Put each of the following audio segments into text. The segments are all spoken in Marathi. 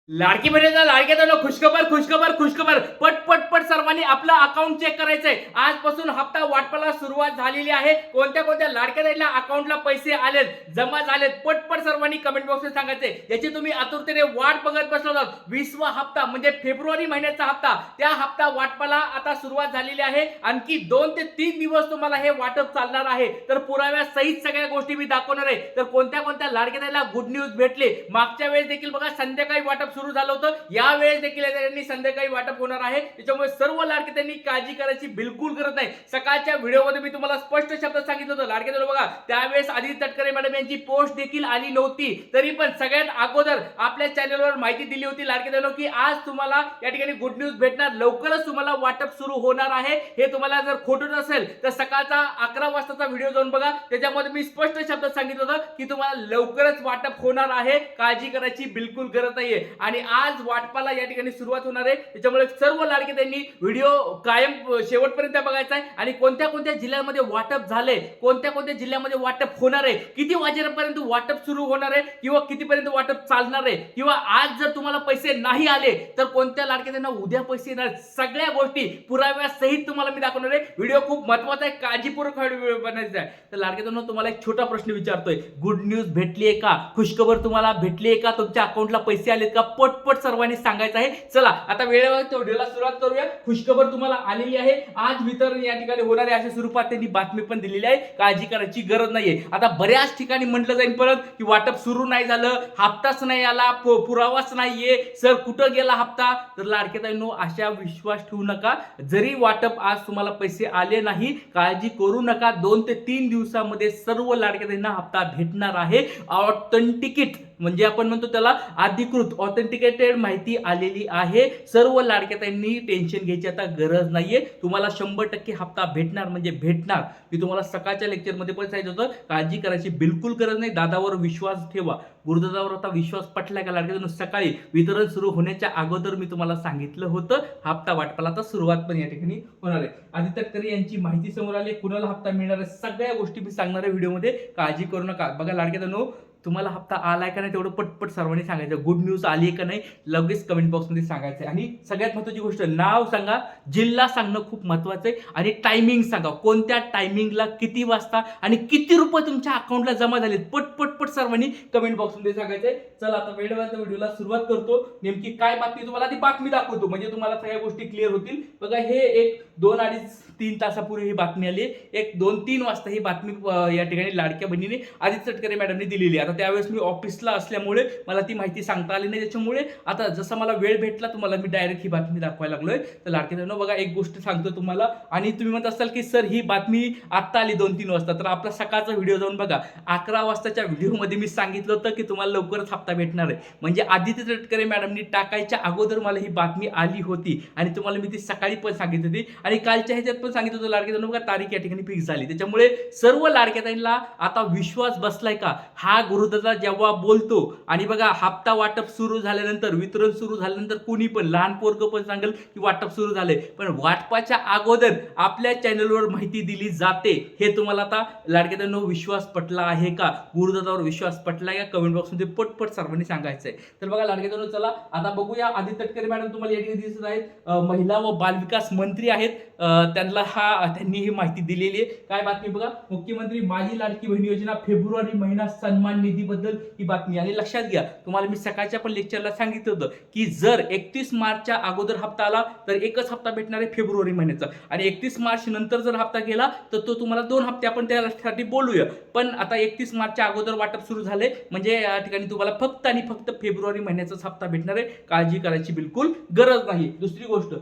लाडकी बहिणीचा लाडक्याचा खुशखबर खुशखबर खुशखबर पट पट पट सर्वांनी आपलं अकाउंट चेक करायचंय। आजपासून हप्ता वाटपाला सुरुवात झालेली आहे। कोणत्या कोणत्या लाडक्या बहिणीला अकाउंटला पैसे आलेत, जमा झालेत, पटपट सर्वांनी कमेंट बॉक्समध्ये सांगायचंय। याची तुम्ही आतुरतेने वाट बघत बसला आहात। 20वा हप्ता म्हणजे फेब्रुवारी महिन्याचा हप्ता, त्या हप्ता वाटपाला आता सुरुवात झालेली आहे। आणखी 2 ते 3 दिवस तुम्हाला हे वाटप चालणार आहे। तर पुराव्यासहित सगळ्या गोष्टी मी दाखवणार आहे। तर कोणत्या कोणत्या लाडक्या बहिणीला गुड न्यूज भेटले, मागच्या वेळेस देखील बघा संध्याकाळी वाटप सुरू झालं होतं, यावेळेस देखील त्यांनी संध्याकाळी वाटप होणार आहे। त्याच्यामुळे सर्व लाडके त्यांनी काळजी करायची बिलकुल गरज नाही। सकाळच्या व्हिडिओमध्ये मी तुम्हाला स्पष्ट शब्दात सांगितलं होतं लाडके बघा, त्यावेळेस आदिती तटकरे मॅडम यांची पोस्ट देखील आली नव्हती, तरी पण सगळ्यात अगोदर आपल्या चॅनलवर माहिती दिली होती लाडके की आज तुम्हाला या ठिकाणी गुड न्यूज भेटणार, लवकरच तुम्हाला वाटप सुरू होणार आहे। हे तुम्हाला जर खोटं नसेल तर सकाळचा 11 वाजताचा व्हिडिओ जाऊन बघा, त्याच्यामध्ये मी स्पष्ट शब्दात सांगितलं होतं की तुम्हाला लवकरच वाटप होणार आहे, काळजी करायची बिलकुल गरज नाहीये। आणि आज वाटपाला या ठिकाणी सुरुवात होणार आहे, त्याच्यामुळे सर्व लाडके त्यांनी व्हिडिओ कायम शेवटपर्यंत बघायचा आहे। आणि कोणत्या कोणत्या जिल्ह्यामध्ये वाटप झाले, कोणत्या कोणत्या जिल्ह्यामध्ये वाटप होणार आहे, किती वाजेपर्यंत वाटप सुरू होणार आहे, किंवा कितीपर्यंत वाटप चालणार आहे, किंवा आज जर तुम्हाला पैसे नाही आले तर कोणत्या लाडके त्यांना उद्या पैसे येणार, सगळ्या गोष्टी पुराव्यासहित तुम्हाला मी दाखवणार आहे। व्हिडिओ खूप महत्त्वाचा आहे, काळजीपूर्वक व्हिडिओ बनायचा आहे। तर लाडके तुम्हाला एक छोटा प्रश्न विचारतोय, गुड न्यूज भेटली आहे का, खुशखबर तुम्हाला भेटली आहे का, तुमच्या अकाउंटला पैसे आलेत का, पटपट सर्वांनी सांगायचं आहे। चला आता वेळेवर व्हिडिओला सुरुवात करूया। खुशखबर तुम्हाला आलेली आहे, आज वितरण या ठिकाणी होणार आहे अशा स्वरूपात त्यांनी बातमी पण दिलेली आहे, काळजी करायची गरज नाहीये। आता बऱ्याच ठिकाणी म्हटलं जाईल परत की वाटप सुरू नाही झालं, हप्ताच नाही आला, पुरावाच नाहीये, सर कुठं गेला हप्ता। तर लाडकेताईंनो अशा विश्वास ठेवू नका, जरी वाटप आज तुम्हाला पैसे आले नाही काळजी करू नका, 2 ते 3 दिवसामध्ये सर्व लाडकेताईंना हप्ता भेटणार आहे। ऑथेंटिकेट म्हणजे आपण म्हणतो त्याला अधिकृत ऑथेंटिकेटेड माहिती आलेली आहे। सर्व लाडक्याताईंनी टेन्शन घ्यायची आता गरज नाहीये, तुम्हाला 100% हप्ता भेटणार म्हणजे भेटणार। मी तुम्हाला सकाळच्या लेक्चरमध्ये पण सांगितलं होतं, काळजी करायची बिलकुल गरज नाही, दादावर विश्वास ठेवा। गुरुदादावर आता विश्वास पटलाय का लाडक्याताईंनो? सकाळी वितरण सुरू होण्याच्या अगोदर मी तुम्हाला सांगितलं होतं हप्ता वाटपाला आता सुरुवात पण या ठिकाणी होणार आहे। आदिती तटकरे यांची माहिती समोर आली, कुणाला हप्ता मिळणार आहे, सगळ्या गोष्टी मी सांगणार आहे व्हिडिओमध्ये, काळजी करू नका। बघा लाडक्याताईंनो, तुम्हाला हप्ता आलाय का नाही तेवढं पटपट सर्वांनी सांगायचं, गुड न्यूज आली आहे का नाही लगेच कमेंट बॉक्समध्ये सांगायचं। आणि सगळ्यात महत्त्वाची गोष्ट, नाव सांगा, जिल्हा सांगणं खूप महत्त्वाचं आहे, आणि टायमिंग सांगा, कोणत्या टायमिंगला किती वाजता आणि किती रुपये तुमच्या अकाउंटला जमा झालेत, पटपट सर्वांनी कमेंट बॉक्समध्ये सांगायचंय। चला आता वेळेवर व्हिडिओला सुरुवात करतो। नेमकी काय बातमी, तुम्हाला ती बातमी दाखवतो म्हणजे तुम्हाला सगळ्या गोष्टी क्लिअर होतील। बघा हे एक 2 अडीच 3 तासापूर्वी ही बातमी आली, एक 2-3 वाजता ही बातमी या ठिकाणी लाडक्या बहिणीने आदिती तटकरे मॅडमने दिलेली आहे। आता त्यावेळेस मी ऑफिसला असल्यामुळे मला ती माहिती सांगता आली नाही, त्याच्यामुळे आता जसा मला वेळ भेटला तुम्हाला मी डायरेक्ट ही बातमी दाखवायला लागलोय। तर लाडके बहिणींनो बघा, एक गोष्ट सांगतो तुम्हाला, आणि तुम्ही म्हणत असाल की सर ही बातमी आत्ता आली 2-3 वाजता, तर आपला सकाळचा व्हिडिओ जाऊन बघा। 11 वाजताच्या व्हिडिओमध्ये मी सांगितलं होतं की तुम्हाला लवकरच हप्ता भेटणार आहे, म्हणजे आदिती तटकरे मॅडमनी टाकायच्या अगोदर मला ही बातमी आली होती, आणि तुम्हाला मी ती सकाळी पण सांगितली होती, आणि कालच्या ह्याच्यात पण सांगितलं होतं लाडके बहिणींनो बघा, तारीख या ठिकाणी फिक्स झाली। त्याच्यामुळे सर्व लाडक्याताईंना आता विश्वास बसलाय का, हा गुरुदादा जेव्हा बोलतो, आणि बघा हप्ता वाटप सुरू झाल्यानंतर, वितरण सुरू झाल्यानंतर कोणी पण लहान पोरग पण सांगेल की वाटप सुरू झाले, पण वाटपाच्या अगोदर आपल्या चॅनलवर माहिती दिली जाते। हे तुम्हाला आता लाडक्याताईंनो विश्वास पटला आहे का, गुरुदादावर विश्वास पटलाय का, कमेंट बॉक्समध्ये पटपट सर्वांनी सांगायचंय। तर बघा लाडक्याताईंनो, चला आता बघूया। आदिती तटकरे मॅडम तुम्हाला या ठिकाणी दिसत आहेत, महिला व बालविकास मंत्री आहेत, त्यांनी ही माहिती दिलेली आहे। काय बातमी बघा, मुख्यमंत्री माझी लाडकी बहीण योजना फेब्रुवारी महिना सन्मान निधी बद्दल ही बातमी। आणि लक्षात घ्या, तुम्हाला मी सकाळच्या पण लेक्चरला सांगितलं होतं की जर 31 मार्चच्या अगोदर हप्ता आला तर एकच हप्ता भेटणार आहे फेब्रुवारी महिन्याचा, आणि 31 मार्च नंतर जर हप्ता गेला तर तो तुम्हाला 2 हप्ते आपण त्यासाठी बोलूया। पण आता 31 मार्चच्या अगोदर वाटप सुरू झाले, म्हणजे या ठिकाणी तुम्हाला फक्त आणि फक्त फेब्रुवारी महिन्याचाच हप्ता भेटणार आहे, काळजी करायची बिलकुल गरज नाही। दुसरी गोष्ट,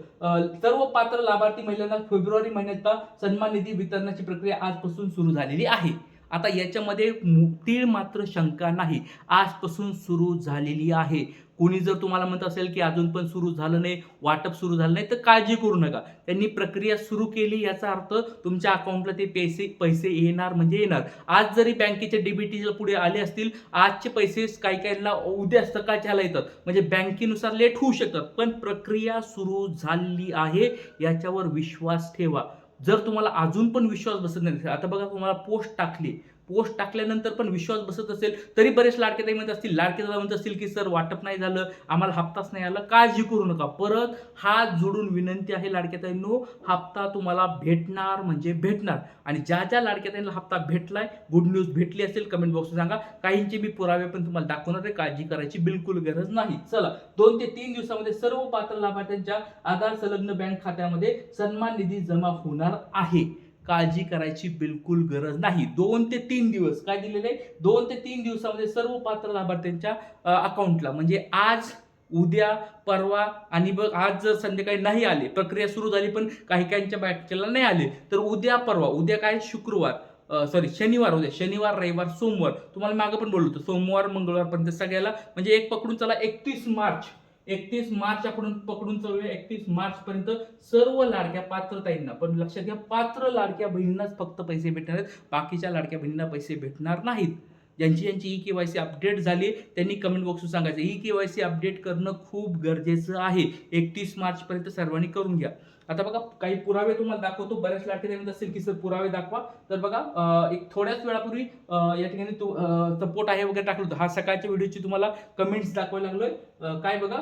सर्व पात्र लाभार्थी महिलांना फेब्रुवारी महिन्याचा सन्मान निधी वितरणाची प्रक्रिया आजपासून सुरू झालेली आहे। आता याच्यामध्ये तीळ मात्र शंका नाही, आजपासून सुरू झालेली आहे। कोणी जर तुम्हाला म्हणत असेल की अजून पण सुरू झालं नाही, वाटप सुरू झालं नाही, तर काळजी करू नका, त्यांनी प्रक्रिया सुरू केली याचा अर्थ तुमच्या अकाउंटला ते पैसे येणार म्हणजे येणार। आज जरी बँकेचे डीबीटीला पुढे आले असतील, आजचे पैसे काही काहींना उद्या सकाळच्याला येतात, म्हणजे बँकेनुसार लेट होऊ शकतात, पण प्रक्रिया सुरू झाली आहे, याच्यावर विश्वास ठेवा। जर तुम्हाला अजून पण विश्वास बसत नाही, आता बघा तुम्हाला पोस्ट टाकली, पोस्ट टाकल्यानंतर पण विश्वास बसत असेल तरी बरेच लाडके ताई म्हणत असतील, लाडके दादा म्हणत असतील की सर वाटप नाही झालं, आम्हाला हप्ताच नाही आला. काळजी करू नका. परत हात जोडून विनंती आहे लाडके ताईंनो, हप्ता तुम्हाला भेटणार म्हणजे भेटणार. आणि ज्या ज्या लाडक्या ताईंना हप्ता भेटलाय, गुड न्यूज भेटली असेल कमेंट बॉक्समध्ये सांगा. काहींचे मी पुरावे पण तुम्हाला दाखवणार आहे, काळजी करायची बिलकुल गरज नाही. चला, 2 ते 3 दिवसामध्ये सर्व पात्र लाभार्थ्यांच्या आधार संलग्न बँक खात्यामध्ये सन्मान निधी जमा होणार आहे. काळजी करायची बिलकुल गरज नाही. 2 ते 3 दिवस काय दिलेले आहे, 2 ते 3 दिवसामध्ये सर्व पात्र लाभार्थ्यांच्या अकाउंटला, म्हणजे आज, उद्या, परवा आणि बघ आज जर संध्याकाळी नाही आले, प्रक्रिया सुरू झाली पण काही काहींच्या बँकेला नाही आले, तर उद्या परवा, उद्या काय शुक्रवार, शनिवार, उद्या शनिवार, रविवार, सोमवार, तुम्हाला मागं पण बोललो होतो, सोमवार मंगळवारपर्यंत सगळ्याला, म्हणजे एक पकडून चला 31 मार्च आपण पकडून चालूया. 31 मार्च पर्यंत सर्व लाडक्या पात्र ताईंना, पण लक्षात घ्या पात्र लाडक्या बहिणींनाच फक्त पैसे भेटणार आहेत, बाकीच्या लाडक्या बहिणींना पैसे भेटणार नाहीत. ज्यांची ई-केवायसी अपडेट झाली त्यांनी कमेंट बॉक्सवर सांगायचं ई-केवायसी अपडेट करणं खूप गरजेचं आहे. 31 मार्च पर्यंत सर्वांनी करून घ्या. आता बघा काही पुरावे तुम्हाला दाखवतो. बऱ्याच लाडके म्हणत असेल की सर पुरावे दाखवा, तर बघा एक थोड्याच वेळापूर्वी या ठिकाणी सपोर्ट आहे वगैरे टाकलं होतं. हा सकाळच्या व्हिडिओची तुम्हाला कमेंट्स दाखवायला लागलोय. काय बघा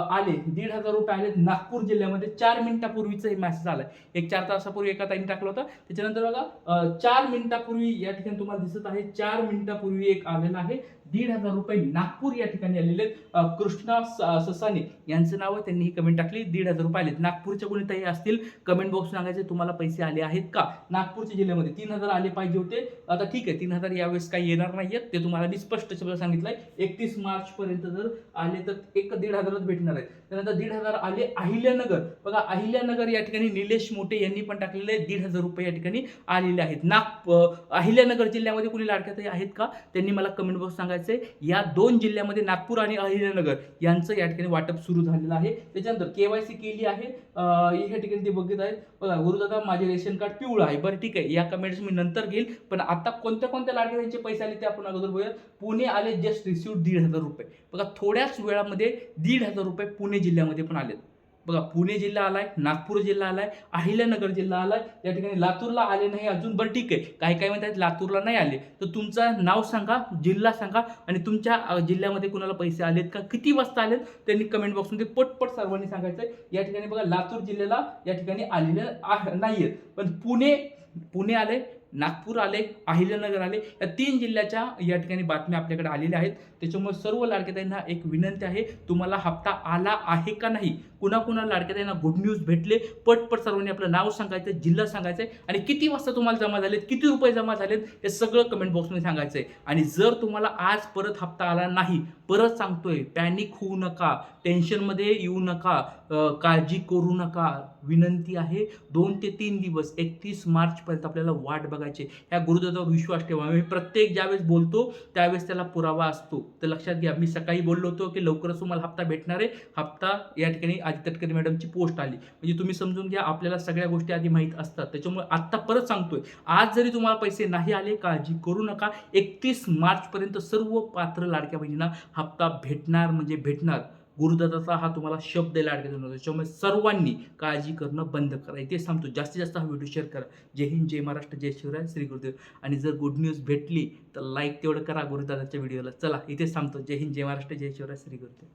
आले 1,500 रुपये आले नागपूर जिल्ह्यामध्ये. 4 मिनिटापूर्वीचा मेसेज आलाय, एक 4 तासापूर्वी एका ताईने टाकलं होतं. त्याच्यानंतर बघा 4 मिनिटापूर्वी या ठिकाणी तुम्हाला दिसत आहे, 4 मिनिटापूर्वी एक आलेला आहे 1,500 रुपये नागपूर या ठिकाणी आलेले आहेत. कृष्णा ससाने यांचं नाव आहे, त्यांनी ही कमेंट टाकली 1,500 रुपये आले. नागपूरच्या कोणी ताई असतील कमेंट बॉक्स सांगायचे तुम्हाला पैसे आले आहेत का. नागपूरच्या जिल्ह्यामध्ये 3,000 आले पाहिजे होते. आता ठीक आहे 3,000 यावेळेस काही येणार नाहीयेत, ते तुम्हाला मी स्पष्ट शब्द सांगितलंय. 31 मार्च पर्यंत जर आले तर एक 1,500च भेटणार आहेत. त्यानंतर 1,500 आले अहिल्यानगर. बघा अहिल्यानगर या ठिकाणी निलेश मोठे यांनी पण टाकलेले आहे 1,500 रुपये या ठिकाणी आलेले आहेत. अहिल्यानगर जिल्ह्यामध्ये कुणी लाडक्या ताई आहेत का, त्यांनी मला कमेंट बॉक्स सांगायचं. या 2 जिल्ह्यामध्ये नागपूर आणि अहिल्यानगर यांचं या ठिकाणी वाटप सुरू झालेलं आहे. त्याच्यानंतर केवायसी केली आहे या ठिकाणी ते बघत आहेत. बघा गुरुदादा माझे रेशन कार्ड पिवळं आहे. बरं ठीक आहे, या कमेंट्स मी नंतर घेईल, पण आता कोणत्या कोणत्या लाडक्या ताईंचे पैसे आले ते आपण अगोदर बघूया. पुणे आले जस्ट रिसिव्ह 1,500 रुपये. बघा थोड्याच वेळामध्ये 1,500 रुपये पुणे जिल्ह्यामध्ये पण आलेत. बघा पुणे जिल्हा आलाय, नागपूर जिल्हा आलाय, अहिल्यानगर जिल्हा आलाय, या ठिकाणी लातूरला आले नाही अजून. बरं ठीक आहे, काही म्हणतात लातूरला नाही आले, तर तुमचं नाव सांगा, जिल्हा सांगा आणि तुमच्या जिल्ह्यामध्ये कुणाला पैसे आलेत का, किती वाजता आलेत त्यांनी कमेंट बॉक्समध्ये पटपट सर्वांनी सांगायचं. या ठिकाणी बघा लातूर जिल्ह्याला या ठिकाणी आलेले नाहीयेत, पण पुणे आले, नागपूर आले, अहिल्यानगर आले, या 3 जिल्ह्याच्या या ठिकाणी बातम्या आपल्याकडे आलेल्या आहेत. त्याच्यामुळे सर्व लाडकेताईंना एक विनंती आहे, तुम्हाला हप्ता आला आहे का नाही, कुणा लाडकेताईंना गुड न्यूज भेटले, पटपट सर्वांनी आपलं नाव सांगायचं, जिल्हा सांगायचं आणि किती वाजता तुम्हाला जमा झालेत, किती रुपये जमा झालेत हे सगळं कमेंट बॉक्समध्ये सांगायचं आहे. आणि जर तुम्हाला आज परत हप्ता आला नाही, परत सांगतोय पॅनिक होऊ नका, टेन्शनमध्ये येऊ नका, काळजी करू नका. विनंती आहे 2 ते 3 दिवस 31 मार्च पर्यंत आपल्याला वाट बघायची. ह्या गुरुदादावर विश्वास ठेवा. मी प्रत्येक ज्यावेळेस बोलतो त्यावेळेस त्याला पुरावा असतो. तर लक्षात घ्या, मी सकाळी बोललो होतो की लवकरच तुम्हाला हप्ता भेटणार आहे. हप्ता या ठिकाणी आदित्य तटकरे मॅडमची पोस्ट आली, म्हणजे तुम्ही समजून घ्या आपल्याला सगळ्या गोष्टी आधी माहीत असतात. त्याच्यामुळे आत्ता परत सांगतोय, आज जरी तुम्हाला पैसे नाही आले काळजी करू नका. 31 मार्च पर्यंत सर्व पात्र लाडक्या बहिणींना हप्ता भेटणार म्हणजे भेटणार. गुरुदादाचा हा तुम्हाला शब्द लाडक्या बहिणींनो, त्याच्यामुळे सर्वांनी काळजी करणं बंद करा. इथे सांगतो, जास्तीत जास्त हा व्हिडिओ शेअर करा. जय हिंद, जय महाराष्ट्र, जय शिवराय, श्री गुरुदेव. आणि जर गुड न्यूज भेटली तर लाईक तेवढं करा गुरुदादाच्या व्हिडिओला. चला इथे सांगतो, जय हिंद, जय महाराष्ट्र, जय शिवराय, श्री गुरुदेव.